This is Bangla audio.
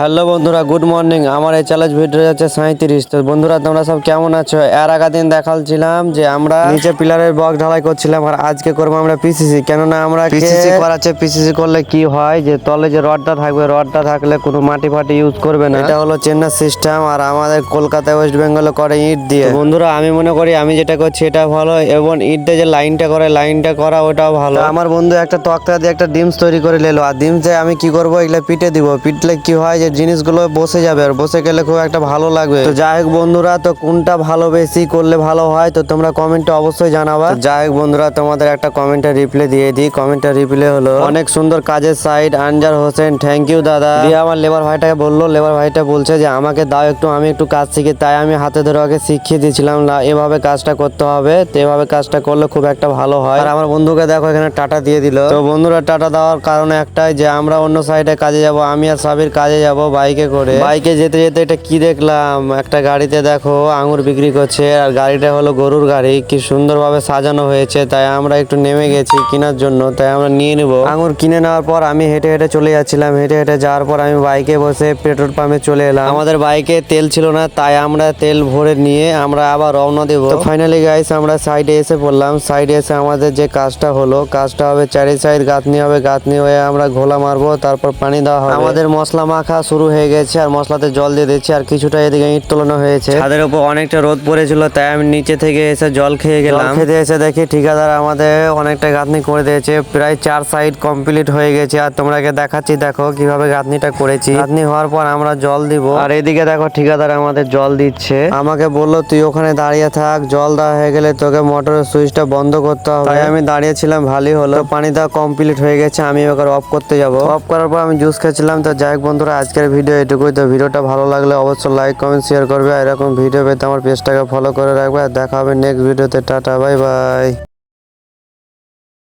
হ্যালো বন্ধুরা, গুড মর্নিং। আমার এই চ্যালেঞ্জ ভিডিও যাচ্ছে 37। তো বন্ধুরা, তোমরা সব কেমন আছো? এর আগা দিন দেখাচ্ছিলাম যে আমরা নিচে পিলারের বক্স ঢালাই করছিলাম, আর আজকে করবো আমরা পিসিসি। কেননা আমরা পিসিসি করাচ্ছে। পিসিসি করলে কি হয় যে তলে যে রডটা থাকবে, রডটা থাকলে কোনো মাটি ফাটি ইউজ করবে না। এটা হলো চেন্নাই সিস্টেম, আর আমাদের কলকাতায় ওয়েস্ট বেঙ্গলে করে ইট দিয়ে। তো বন্ধুরা, আমি মনে করি আমি যেটা করছি এটা ভালো, এবং ইট দিয়ে যে লাইনটা করে লাইনটা করা ওটাও ভালো। আমার বন্ধু একটা তক্তা দিয়ে একটা ডিমস তৈরি করে নিলো, আর ডিমস দিয়ে আমি কি করবো, এগুলো পিটে দিব। পিটলে কি হয় যে জিনিসগুলো বসে যাবে, আর বসে গেলে খুব একটা ভালো লাগবে। তো যাই হোক বন্ধুরা, তো কোনটা ভালো বেশি করলে ভালো হয় তো তোমরা কমেন্টে অবশ্যই জানাবা। যাই হোক বন্ধুরা, তোমাদের একটা কমেন্টে রিপ্লাই দিয়ে দিই। কমেন্টে রিপ্লাই হলো, অনেক সুন্দর কাজের side, Anzar Hossain, thank you দাদা। দিয়ে আমার লেবার ভাইটাকে বললো, লেবার ভাইটা বলছে যে আমাকে দাও একটু, আমি একটু কাজ শিখি। তাই আমি হাতে ধরে ওকে শিখিয়ে দিয়েছিলাম, না এভাবে কাজটা করতে হবে, তো এভাবে কাজটা করলে খুব একটা ভালো হয়। আর আমার বন্ধুকে দেখো এখানে টাটা দিয়ে দিল। তো বন্ধুরা, টাটা দেওয়ার কারণ একটাই যে আমরা অন্য সাইডে কাজে যাব, আমি আর সাবির কাজে যাব বাইকে করে। বাইকে যেতে যেতে এটা কি দেখলাম, একটা গাড়িতে দেখো আঙুর বিক্রি করছে, আর গাড়িটা হলো গরুর গাড়ি। কি সুন্দরভাবে সাজানো হয়েছে, তাই আমরা একটু নেমে গেছি কেনার জন্য। তাই আমরা নিয়ে নেবো। আঙুর কিনে নেওয়ার পর আমি হেঁটে হেঁটে চলে যাচ্ছিলাম। হেঁটে হেঁটে যাওয়ার পর আমি বাইকে বসে পেট্রোল পাম্পে চলে এলাম। আমাদের বাইকে তেল ছিল না, তাই আমরা তেল ভরে নিয়ে আমরা আবার রওনা দেবো। তো ফাইনালি গাইস, আমরা সাইডে এসে পড়লাম। সাইডে এসে আমাদের যে কাজটা হলো, কাজটা হবে চারি সাইড গাঁথনি হবে। গাঁথনি হয়ে আমরা ঘোলা মারবো, তারপর পানি দেওয়া হবে। আমাদের মশলা মাখা শুরু হয়ে গেছে, আর মশলাতে জল দিয়ে দিচ্ছি, আর কিছুটা এদিকে ইট তোলানো হয়েছে। ছাদের উপর অনেকটা রোদ পড়েছিল, তাই আমি নিচে থেকে এসে জল খেয়ে গেলাম। খেতে এসে দেখি ঠিকাদার আমাদের অনেকটা গাঁথনি করে দিয়েছে, প্রায় 4 সাইড কমপ্লিট হয়ে গেছে। আর তোমরাকে দেখাচ্ছি, দেখো কিভাবে গাঁথনিটা করেছি। গাঁথনি হওয়ার পর আমরা জল দিব, আর এদিকে দেখো ঠিকাদার আমাদের জল দিচ্ছে। আমাকে বললো তুই ওখানে দাঁড়িয়ে থাক, জল দেওয়া হয়ে গেলে তোকে মোটরের সুইচটা বন্ধ করতে হবে। তাই আমি দাঁড়িয়েছিলাম, ভালোই হলো। পানি দেওয়া কমপ্লিট হয়ে গেছে, আমি ওকে অফ করতে যাব। অফ করার পর আমি জুস খেয়েছিলাম। তো যাই হোক বন্ধুরা, আজকের ভিডিও এটুকুই। তো ভিডিওটা ভালো লাগলে অবশ্যই লাইক কমেন্ট শেয়ার করবে, আর এরকম ভিডিও পেতে আমার পেজটাকে ফলো করে রাখবে। আর দেখা হবে নেক্সট ভিডিওতে। Tata, bye bye.